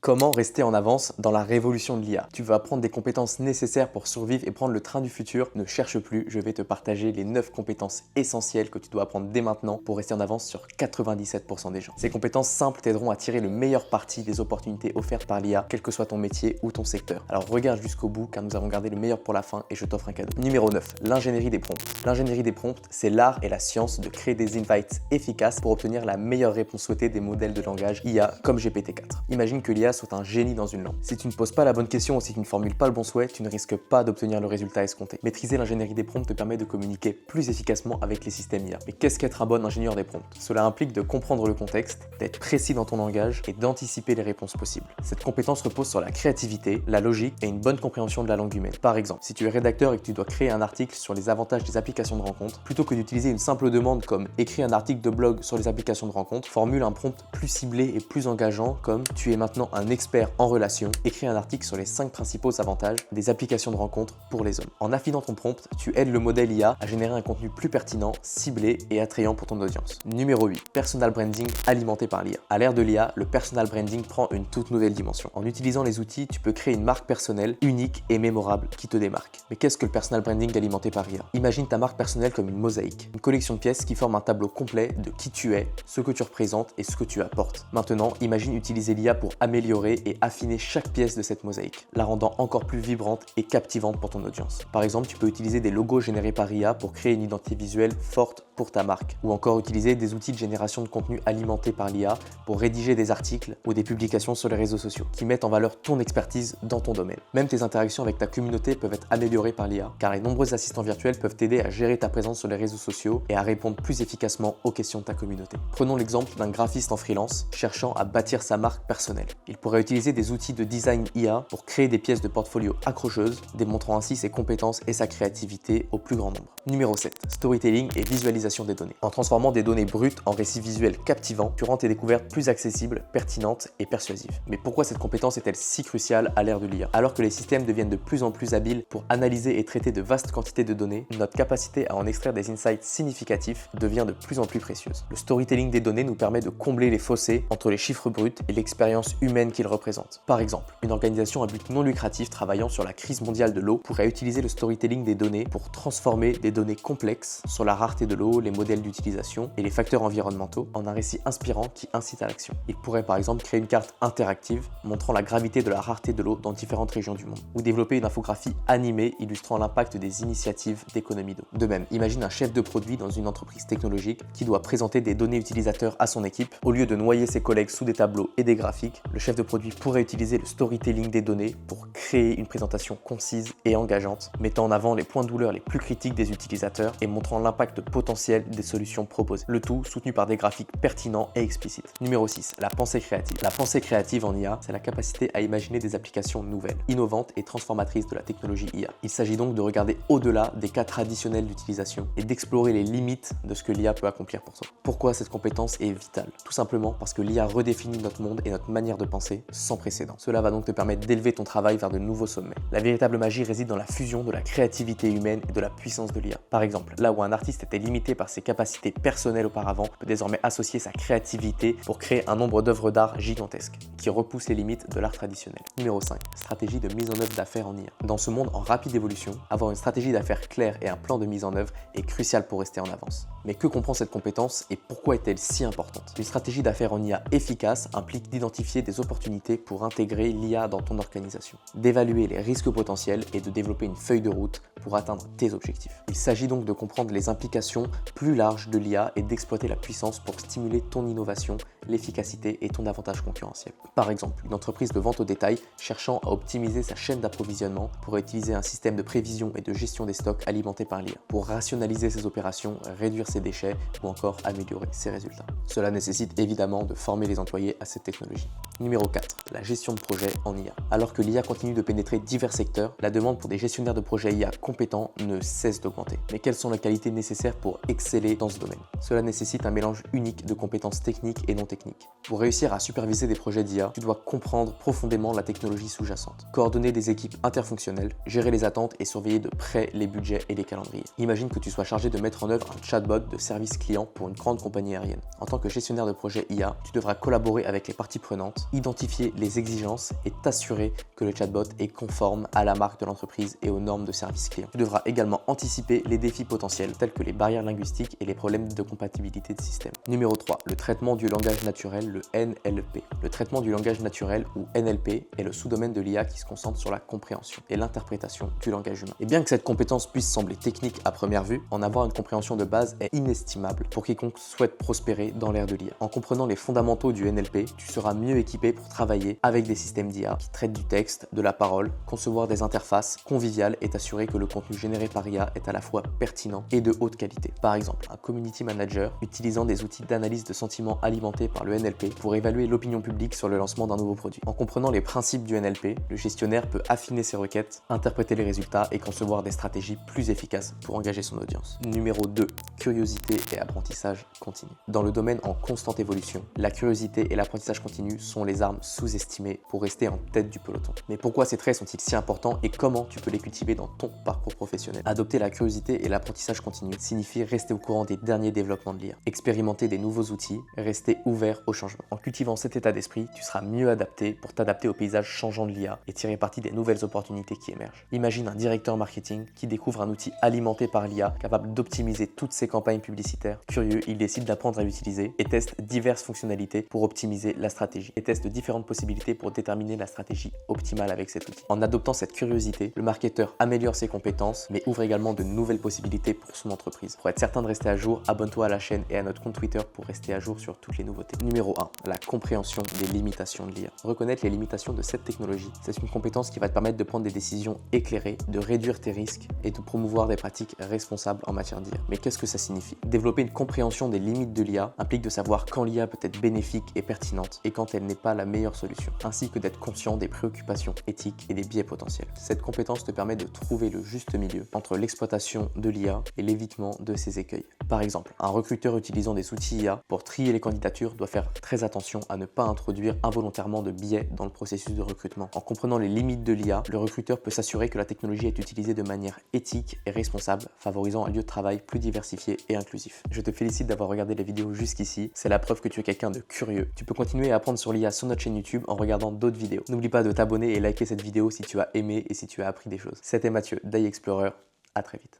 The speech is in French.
Comment rester en avance dans la révolution de l'IA? Tu veux apprendre des compétences nécessaires pour survivre et prendre le train du futur? Ne cherche plus, je vais te partager les 9 compétences essentielles que tu dois apprendre dès maintenant pour rester en avance sur 97% des gens. Ces compétences simples t'aideront à tirer le meilleur parti des opportunités offertes par l'IA, quel que soit ton métier ou ton secteur. Alors regarde jusqu'au bout car nous avons gardé le meilleur pour la fin et je t'offre un cadeau. Numéro 9, l'ingénierie des prompts. L'ingénierie des prompts, c'est l'art et la science de créer des invites efficaces pour obtenir la meilleure réponse souhaitée des modèles de langage IA comme GPT-4. Imagine que l'IA soit un génie dans une langue. Si tu ne poses pas la bonne question ou si tu ne formules pas le bon souhait, tu ne risques pas d'obtenir le résultat escompté. Maîtriser l'ingénierie des prompts te permet de communiquer plus efficacement avec les systèmes IA. Mais qu'est-ce qu'être un bon ingénieur des prompts? Cela implique de comprendre le contexte, d'être précis dans ton langage et d'anticiper les réponses possibles. Cette compétence repose sur la créativité, la logique et une bonne compréhension de la langue humaine. Par exemple, si tu es rédacteur et que tu dois créer un article sur les avantages des applications de rencontres, plutôt que d'utiliser une simple demande comme écris un article de blog sur les applications de rencontres, formule un prompt plus ciblé et plus engageant comme tu es maintenant un expert en relations, écris un article sur les 5 principaux avantages des applications de rencontres pour les hommes. En affinant ton prompt, tu aides le modèle IA à générer un contenu plus pertinent, ciblé et attrayant pour ton audience. Numéro 8, personal branding alimenté par l'IA. À l'ère de l'IA, le personal branding prend une toute nouvelle dimension. En utilisant les outils, tu peux créer une marque personnelle unique et mémorable qui te démarque. Mais qu'est-ce que le personal branding alimenté par l'IA? Imagine ta marque personnelle comme une mosaïque, une collection de pièces qui forme un tableau complet de qui tu es, ce que tu représentes et ce que tu apportes. Maintenant, imagine utiliser l'IA pour améliorer et affiner chaque pièce de cette mosaïque, la rendant encore plus vibrante et captivante pour ton audience. Par exemple, tu peux utiliser des logos générés par IA pour créer une identité visuelle forte pour ta marque, ou encore utiliser des outils de génération de contenu alimentés par l'IA pour rédiger des articles ou des publications sur les réseaux sociaux qui mettent en valeur ton expertise dans ton domaine. Même tes interactions avec ta communauté peuvent être améliorées par l'IA, car les nombreux assistants virtuels peuvent t'aider à gérer ta présence sur les réseaux sociaux et à répondre plus efficacement aux questions de ta communauté. Prenons l'exemple d'un graphiste en freelance cherchant à bâtir sa marque personnelle. Il pourrait utiliser des outils de design IA pour créer des pièces de portfolio accrocheuses, démontrant ainsi ses compétences et sa créativité au plus grand nombre. Numéro 7, storytelling et visualisation des données. En transformant des données brutes en récits visuels captivants, tu rends tes découvertes plus accessibles, pertinentes et persuasives. Mais pourquoi cette compétence est-elle si cruciale à l'ère de l'IA? Alors que les systèmes deviennent de plus en plus habiles pour analyser et traiter de vastes quantités de données, notre capacité à en extraire des insights significatifs devient de plus en plus précieuse. Le storytelling des données nous permet de combler les fossés entre les chiffres bruts et l'expérience humaine qu'ils représentent. Par exemple, une organisation à but non lucratif travaillant sur la crise mondiale de l'eau pourrait utiliser le storytelling des données pour transformer des données complexes sur la rareté de l'eau, les modèles d'utilisation et les facteurs environnementaux en un récit inspirant qui incite à l'action. Il pourrait par exemple créer une carte interactive montrant la gravité de la rareté de l'eau dans différentes régions du monde, ou développer une infographie animée illustrant l'impact des initiatives d'économie d'eau. De même, imagine un chef de produit dans une entreprise technologique qui doit présenter des données utilisateurs à son équipe. Au lieu de noyer ses collègues sous des tableaux et des graphiques, le chef de produit pourrait utiliser le storytelling des données pour créer une présentation concise et engageante, mettant en avant les points de douleur les plus critiques des utilisateurs et montrant l'impact potentiel des solutions proposées. Le tout soutenu par des graphiques pertinents et explicites. Numéro 6, la pensée créative. La pensée créative en IA, c'est la capacité à imaginer des applications nouvelles, innovantes et transformatrices de la technologie IA. Il s'agit donc de regarder au-delà des cas traditionnels d'utilisation et d'explorer les limites de ce que l'IA peut accomplir pour toi. Pourquoi cette compétence est vitale? Tout simplement parce que l'IA redéfinit notre monde et notre manière de penser sans précédent. Cela va donc te permettre d'élever ton travail vers de nouveaux sommets. La véritable magie réside dans la fusion de la créativité humaine et de la puissance de l'IA. Par exemple, là où un artiste était limité par ses capacités personnelles auparavant, peut désormais associer sa créativité pour créer un nombre d'œuvres d'art gigantesques, qui repoussent les limites de l'art traditionnel. Numéro 5, stratégie de mise en œuvre d'affaires en IA. Dans ce monde en rapide évolution, avoir une stratégie d'affaires claire et un plan de mise en œuvre est crucial pour rester en avance. Mais que comprend cette compétence et pourquoi est-elle si importante? Une stratégie d'affaires en IA efficace implique d'identifier des opportunités pour intégrer l'IA dans ton organisation, d'évaluer les risques potentiels et de développer une feuille de route pour atteindre tes objectifs. Il s'agit donc de comprendre les implications plus larges de l'IA et d'exploiter la puissance pour stimuler ton innovation, l'efficacité et ton avantage concurrentiel. Par exemple, une entreprise de vente au détail cherchant à optimiser sa chaîne d'approvisionnement pourrait utiliser un système de prévision et de gestion des stocks alimenté par l'IA pour rationaliser ses opérations, réduire ses déchets ou encore améliorer ses résultats. Cela nécessite évidemment de former les employés à cette technologie. Numéro 4, la gestion de projet en IA. Alors que l'IA continue de pénétrer divers secteurs, la demande pour des gestionnaires de projets IA compétents ne cesse d'augmenter. Mais quelles sont les qualités nécessaires pour exceller dans ce domaine? Cela nécessite un mélange unique de compétences techniques et non techniques. Pour réussir à superviser des projets d'IA, tu dois comprendre profondément la technologie sous-jacente, coordonner des équipes interfonctionnelles, gérer les attentes et surveiller de près les budgets et les calendriers. Imagine que tu sois chargé de mettre en œuvre un chatbot de service client pour une grande compagnie aérienne. En tant que gestionnaire de projet IA, tu devras collaborer avec les parties prenantes, identifier les exigences et t'assurer que le chatbot est conforme à la marque de l'entreprise et aux normes de service client. Tu devras également anticiper les défis potentiels tels que les barrières linguistiques et les problèmes de compatibilité de système. Numéro 3, le traitement du langage naturel, le NLP. Le traitement du langage naturel ou NLP est le sous-domaine de l'IA qui se concentre sur la compréhension et l'interprétation du langage humain. Et bien que cette compétence puisse sembler technique à première vue, en avoir une compréhension de base est inestimable pour quiconque souhaite prospérer dans l'ère de l'IA. En comprenant les fondamentaux du NLP, tu seras mieux équipé pour travailler avec des systèmes d'IA qui traitent du texte, de la parole, concevoir des interfaces conviviales et t'assurer que le contenu généré par IA est à la fois pertinent et de haute qualité. Par exemple, un community manager utilisant des outils d'analyse de sentiments alimentés par le NLP pour évaluer l'opinion publique sur le lancement d'un nouveau produit. En comprenant les principes du NLP, le gestionnaire peut affiner ses requêtes, interpréter les résultats et concevoir des stratégies plus efficaces pour engager son audience. Numéro 2, curiosité et apprentissage continu. Dans le domaine en constante évolution, la curiosité et l'apprentissage continu sont les armes sous-estimées pour rester en tête du peloton. Mais pourquoi ces traits sont-ils si importants et comment tu peux les cultiver dans ton parcours professionnel? Adopter la curiosité et l'apprentissage continu signifie rester au courant des derniers développements de l'IA, expérimenter des nouveaux outils, rester ouvert au changement. En cultivant cet état d'esprit, tu seras mieux adapté pour t'adapter au paysage changeant de l'IA et tirer parti des nouvelles opportunités qui émergent. Imagine un directeur marketing qui découvre un outil alimenté par l'IA capable d'optimiser toutes ses campagnes publicitaires. Curieux, il décide d'apprendre à l'utiliser et teste diverses fonctionnalités pour optimiser la stratégie et teste différentes possibilités pour déterminer la stratégie optimale avec cet outil. En adoptant cette curiosité, le marketeur améliore ses compétences mais ouvre également de nouvelles possibilités pour son entreprise. Pour être certain de rester à jour, abonne-toi à la chaîne et à notre compte Twitter pour rester à jour sur toutes les nouveautés. Numéro 1, la compréhension des limitations de l'IA. Reconnaître les limitations de cette technologie, c'est une compétence qui va te permettre de prendre des décisions éclairées, de réduire tes risques et de promouvoir des pratiques responsables en matière d'IA. Mais qu'est-ce que ça signifie? Développer une compréhension des limites de l'IA implique de savoir quand l'IA peut être bénéfique et pertinente et quand elle n'est pas la meilleure solution, ainsi que d'être conscient des préoccupations éthiques et des biais potentiels. Cette compétence te permet de trouver le juste milieu entre l'exploitation de l'IA et l'évitement de ses écueils. Par exemple, un recruteur utilisant des outils IA pour trier les candidatures doit faire très attention à ne pas introduire involontairement de biais dans le processus de recrutement. En comprenant les limites de l'IA, le recruteur peut s'assurer que la technologie est utilisée de manière éthique et responsable, favorisant un lieu de travail plus diversifié et inclusif. Je te félicite d'avoir regardé la vidéo jusqu'ici, c'est la preuve que tu es quelqu'un de curieux. Tu peux continuer à apprendre sur l'IA sur notre chaîne YouTube en regardant d'autres vidéos. N'oublie pas de t'abonner et liker cette vidéo si tu as aimé et si tu as appris des choses. C'était Mathieu d'AI Explorer, à très vite.